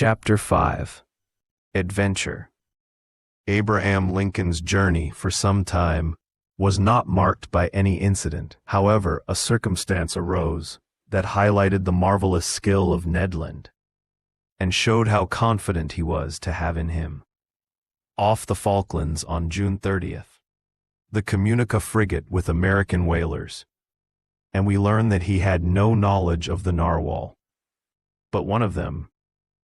Chapter 5. Adventure. Abraham Lincoln's journey for some time was not marked by any incident. However, a circumstance arose that highlighted the marvelous skill of Ned Land and showed how confident he was to have in him. Off the Falklands on June 30th, the Communica frigate with American whalers, and we learned that he had no knowledge of the narwhal. But one of them,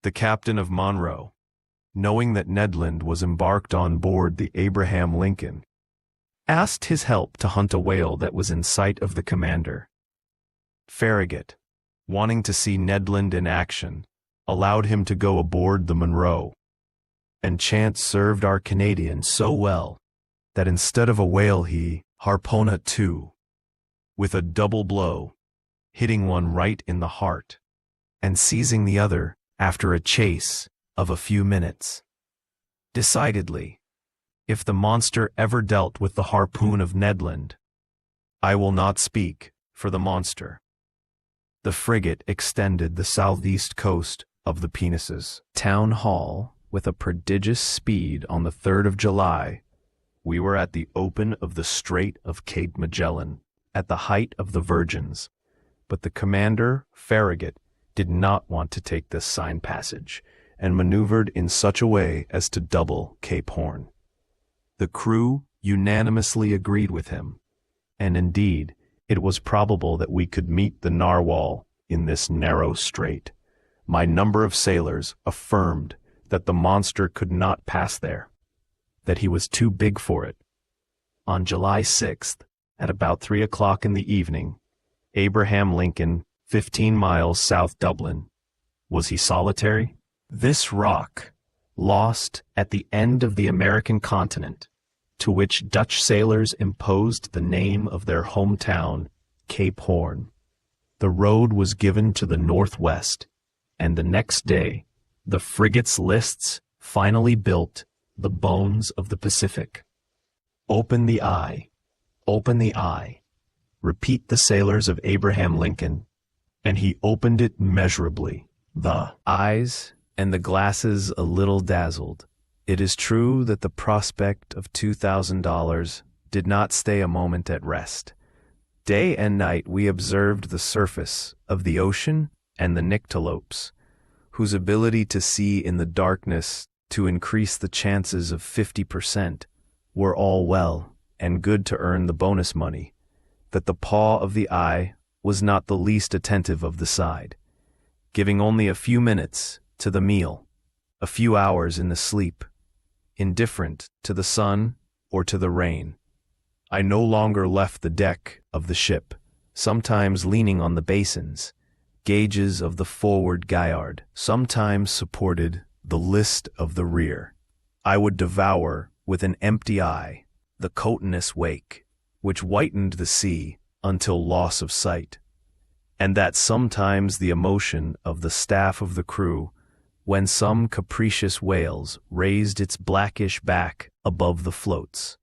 the captain of Monroe, knowing that Ned Land was embarked on board the Abraham Lincoln, asked his help to hunt a whale that was in sight of the commander. Farragut, wanting to see Ned Land in action, allowed him to go aboard the Monroe, and chance served our Canadian so well that instead of a whale he harpooned a two, with a double blow, hitting one right in the heart, and seizing the other after a chase of a few minutes. Decidedly, if the monster ever dealt with the harpoon of Ned Land, I will not speak for the monster. The frigate extended the southeast coast of the Penises. Town Hall, with a prodigious speed on the 3rd of July, we were at the open of the Strait of Cape Magellan, at the height of the Virgins, but the commander, Farragut, did not want to take this sign passage, and maneuvered in such a way as to double Cape Horn. The crew unanimously agreed with him, and indeed, it was probable that we could meet the narwhal in this narrow strait. My number of sailors affirmed that the monster could not pass there, that he was too big for it. On July 6th, at about 3 o'clock in the evening, Abraham Lincoln, 15 miles south Dublin. Was he solitary? This rock, lost at the end of the American continent, to which Dutch sailors imposed the name of their hometown, Cape Horn. The road was given to the northwest, and the next day, the frigate's lists finally built the bones of the Pacific. Open the eye, repeat the sailors of Abraham Lincoln, and he opened it measurably. The eyes and the glasses a little dazzled. It is true that the prospect of $2,000 did not stay a moment at rest. Day and night we observed the surface of the ocean and the nyctalopes, whose ability to see in the darkness to increase the chances of 50% were all well and good to earn the bonus money, that the paw of the eye was not the least attentive of the side, giving only a few minutes to the meal, a few hours in the sleep, indifferent to the sun or to the rain. I no longer left the deck of the ship, sometimes leaning on the basins, gauges of the forward galliard, sometimes supported the list of the rear. I would devour with an empty eye the cotinous wake, which whitened the sea until loss of sight, and that sometimes the emotion of the staff of the crew when some capricious whales raised its blackish back above the floats.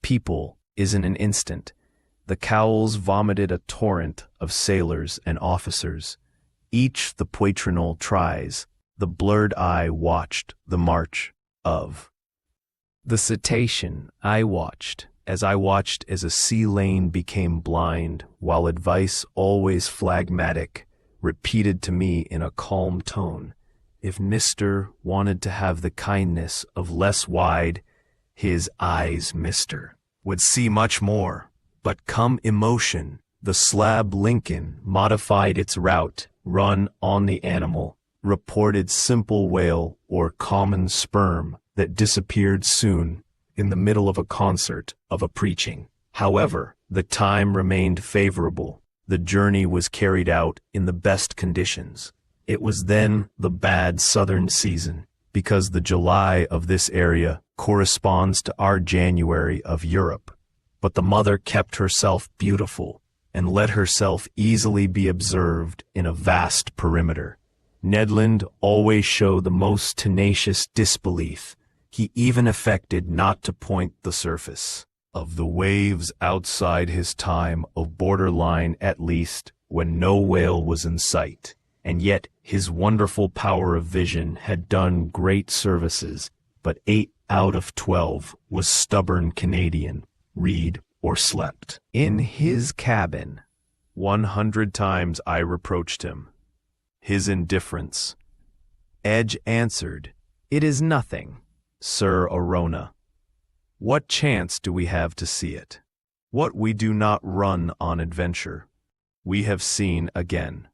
People is in an instant. The cowls vomited a torrent of sailors and officers. Each the poitrinal tries, the blurred eye watched the march of the cetacean. I watched as a sea lane became blind, while advice always phlegmatic repeated to me in a calm tone, if Mister wanted to have the kindness of less wide, his eyes, Mister, would see much more. But come emotion, the slab Lincoln modified its route, run on the animal, reported simple whale or common sperm that disappeared soon in the middle of a concert of a preaching. However, the time remained favorable. The journey was carried out in the best conditions. It was then the bad southern season, because the July of this area corresponds to our January of Europe. But the mother kept herself beautiful and let herself easily be observed in a vast perimeter. Ned Land always showed the most tenacious disbelief. He even affected not to point the surface of the waves outside his time of borderline, at least when no whale was in sight. and yet his wonderful power of vision had done great services, but 8 out of 12 was stubborn Canadian, read or slept. In his cabin, 100 times I reproached him. His indifference. Edge answered, "It is nothing, Sir Arona. What chance do we have to see it? What we do not run on adventure, we have seen again.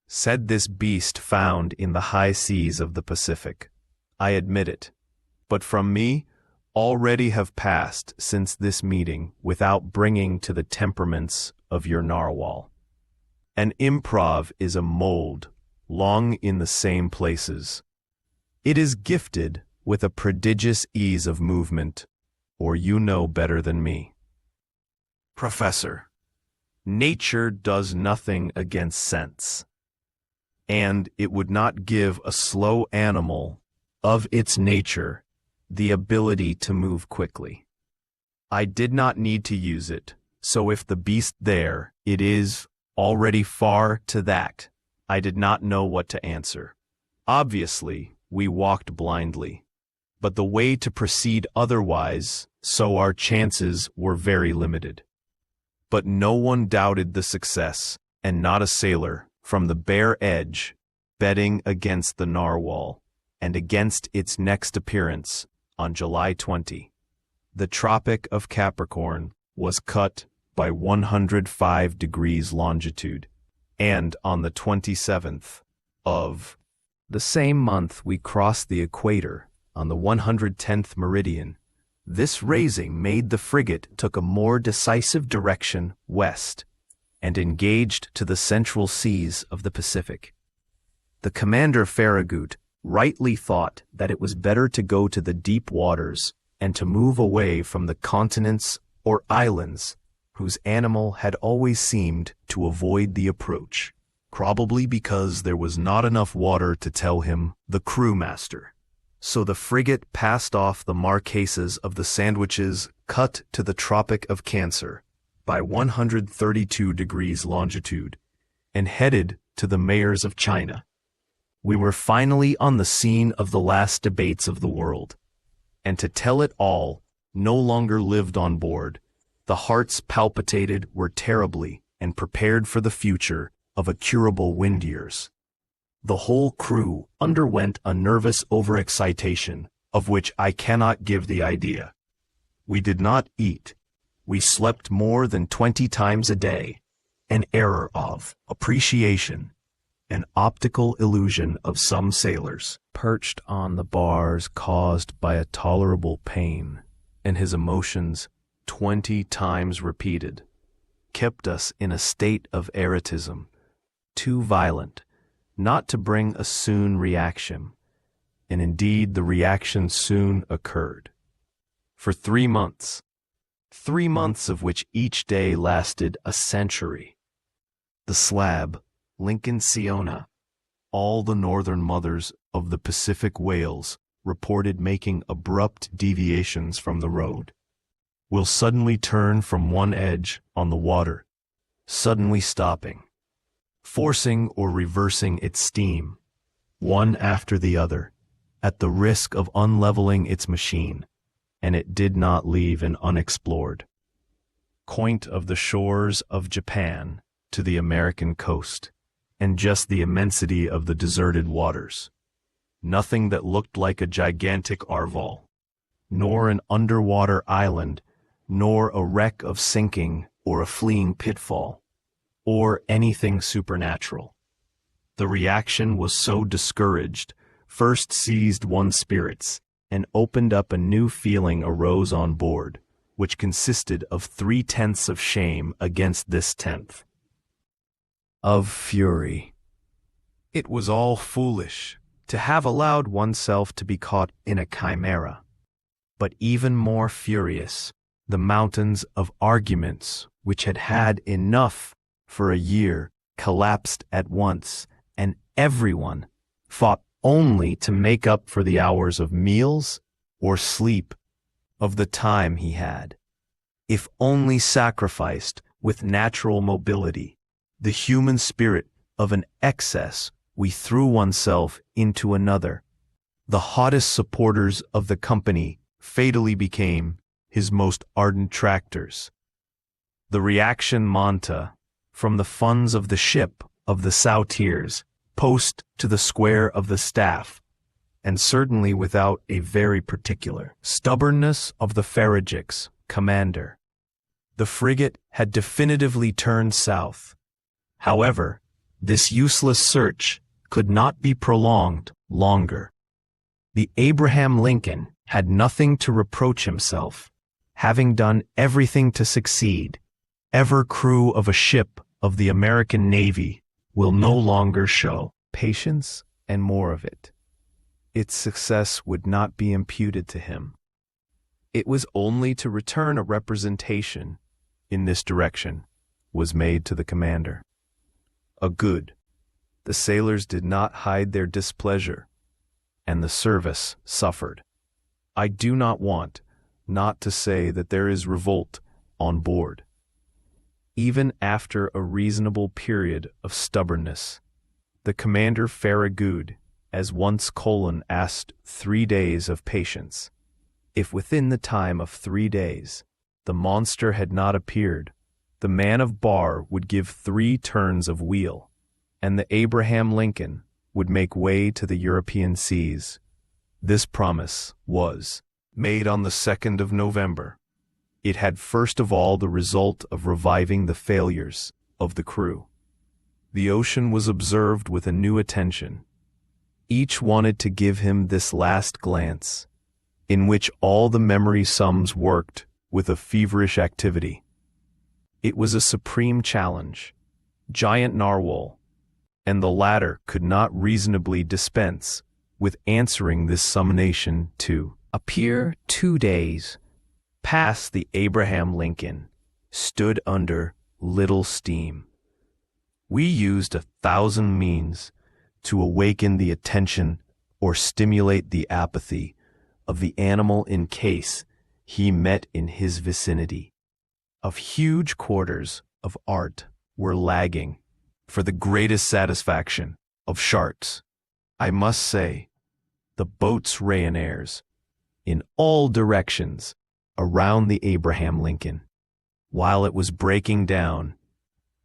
Said this beast found in the high seas of the Pacific. I admit it, but from me already have passed since this meeting without bringing to the temperaments of your narwhal. An improv is a mold, long in the same places. It is gifted with a prodigious ease of movement, or you know better than me. Professor, nature does nothing against sense, and it would not give a slow animal of its nature the ability to move quickly. I did not need to use it, so if the beast there, it is already far to that, I did not know what to answer. Obviously, we walked blindly, but the way to proceed otherwise, so our chances were very limited. But no one doubted the success, and not a sailor, from the bare edge, betting against the narwhal, and against its next appearance, on July 20. The Tropic of Capricorn was cut by 105 degrees longitude, and on the 27th of the same month we crossed the equator on the 110th meridian. This raising made the frigate took a more decisive direction west, and engaged to the central seas of the Pacific. The commander Farragut rightly thought that it was better to go to the deep waters and to move away from the continents or islands whose animal had always seemed to avoid the approach, probably because there was not enough water to tell him the crewmaster. So the frigate passed off the Marquesas of the Sandwiches cut to the Tropic of Cancer by 132 degrees longitude and headed to the Mayors of China. We were finally on the scene of the last debates of the world, and to tell it all, no longer lived on board. The hearts palpitated were terribly and prepared for the future of a curable wind years. The whole crew underwent a nervous overexcitation, of which I cannot give the idea. We did not eat. We slept more than 20 times a day, an error of appreciation, an optical illusion of some sailors, perched on the bars caused by a tolerable pain, and his emotions 20 times repeated, kept us in a state of erotism, too violent not to bring a soon reaction, and indeed the reaction soon occurred. For 3 months, 3 months of which each day lasted a century, the slab, Lincoln Siona, all the northern mothers of the Pacific whales reported making abrupt deviations from the road, will suddenly turn from one edge on the water, suddenly stopping, forcing or reversing its steam, one after the other, at the risk of unleveling its machine, and it did not leave an unexplored point of the shores of Japan to the American coast, and just the immensity of the deserted waters. Nothing that looked like a gigantic arval, nor an underwater island, nor a wreck of sinking or a fleeing pitfall, or anything supernatural. The reaction was so discouraged, first seized one's spirits, and opened up a new feeling arose on board, which consisted of 3/10 of shame against this 10th of fury. It was all foolish to have allowed oneself to be caught in a chimera, but even more furious, the mountains of arguments which had had enough for a year collapsed at once, and everyone fought only to make up for the hours of meals or sleep of the time he had, if only sacrificed with natural mobility, the human spirit of an excess, we threw oneself into another. The hottest supporters of the company fatally became his most ardent detractors. The reaction monta, from the funds of the ship of the Soutiers, post to the square of the staff, and certainly without a very particular stubbornness of the Farragic's commander. The frigate had definitively turned south. However, this useless search could not be prolonged longer. The Abraham Lincoln had nothing to reproach himself, having done everything to succeed. Ever crew of a ship of the American Navy will no longer show patience and more of it. Its success would not be imputed to him. It was only to return a representation in this direction was made to the commander. The sailors did not hide their displeasure, and the service suffered. I do not want not to say that there is revolt on board. Even after a reasonable period of stubbornness, the commander Farragut, as once Colon asked 3 days of patience. If within the time of 3 days the monster had not appeared, the man of bar would give 3 turns of wheel, and the Abraham Lincoln would make way to the European seas. This promise was made on the 2nd of November. It had first of all the result of reviving the failures of the crew. The ocean was observed with a new attention. Each wanted to give him this last glance, in which all the memory sums worked with a feverish activity. It was a supreme challenge. Giant narwhal, and the latter could not reasonably dispense with answering this summonation to appear 2 days past the Abraham Lincoln, stood under little steam. We used 1,000 means to awaken the attention or stimulate the apathy of the animal in case he met in his vicinity. Of huge quarters of art were lagging for the greatest satisfaction of sharks. I must say, the boats Rayonairs in all directions around the Abraham Lincoln, while it was breaking down,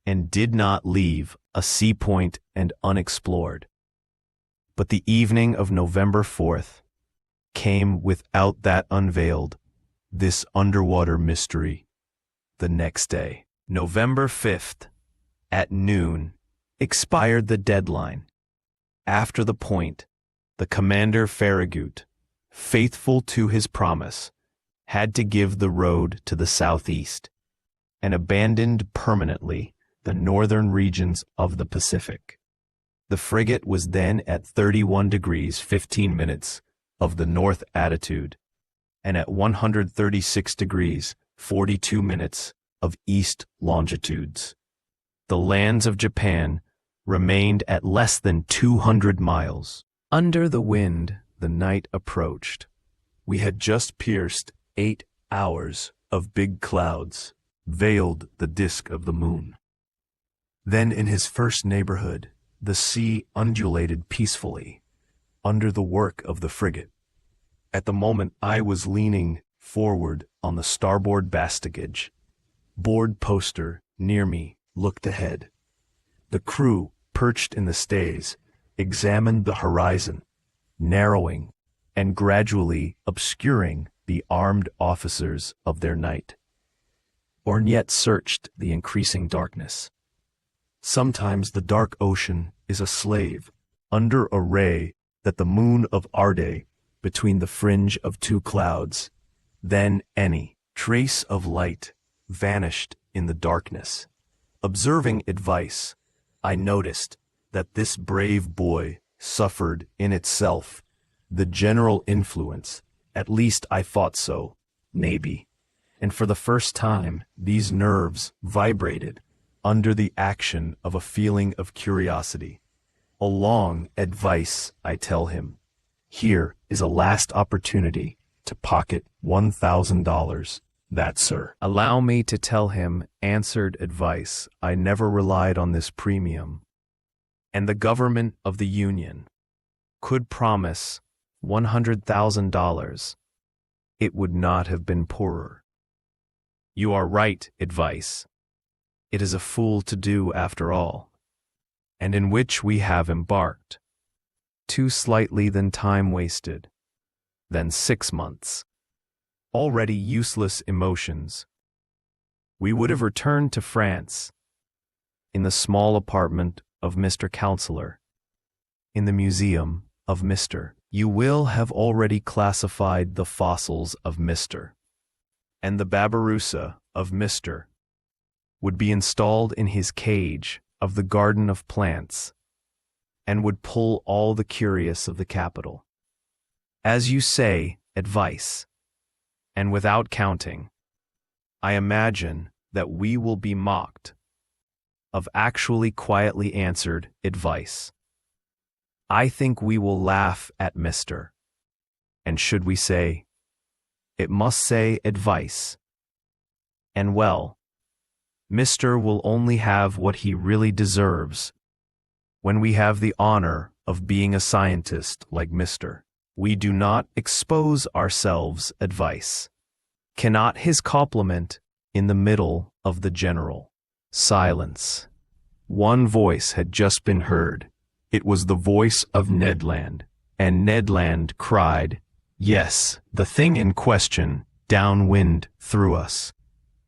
and did not leave a sea point and unexplored. But the evening of November 4th came without that unveiled this underwater mystery. The next day, November 5th, at noon, expired the deadline. After the point, the commander Farragut, faithful to his promise, had to give the road to the southeast, and abandoned permanently the northern regions of the Pacific. The frigate was then at 31 degrees 15 minutes of the north attitude, and at 136 degrees 42 minutes of east longitudes. The lands of Japan remained at less than 200 miles. Under the wind, the night approached. We had just pierced 8 hours of big clouds, veiled the disk of the moon. Then in his first neighborhood, the sea undulated peacefully under the work of the frigate. At the moment I was leaning forward on the starboard bastigage. Board poster near me looked ahead. The crew, perched in the stays, examined the horizon, narrowing and gradually obscuring the armed officers of their night. Ornette searched the increasing darkness. Sometimes the dark ocean is a slave under a ray that the moon of Arde between the fringe of 2 clouds. Then any trace of light vanished in the darkness. Observing advice, I noticed that this brave boy suffered in itself the general influence, at least I thought so, maybe, and for the first time these nerves vibrated under the action of a feeling of curiosity. Along advice, I tell him, here is a last opportunity to pocket $1,000. That, sir. Allow me to tell him, answered advice, I never relied on this premium. and the government of the Union could promise $100,000, it would not have been poorer. You are right, advice. It is a fool to do after all, and in which we have embarked. Too slightly than time wasted, than 6 months. Already useless emotions. We would have returned to France, in the small apartment of Mr. Counselor, in the museum of Mr. You will have already classified the fossils of Mr. And the babirusa of Mr. would be installed in his cage of the garden of plants, and would pull all the curious of the capital. As you say, advice, and without counting, I imagine that we will be mocked of actually quietly answered advice. I think we will laugh at Mr. And should we say, it must say advice. And well, Mr. will only have what he really deserves when we have the honor of being a scientist like Mr. We do not expose ourselves advice. Cannot his compliment in the middle of the general silence. One voice had just been heard. It was the voice of Ned Land, and Ned Land cried, "Yes, the thing in question, downwind through us."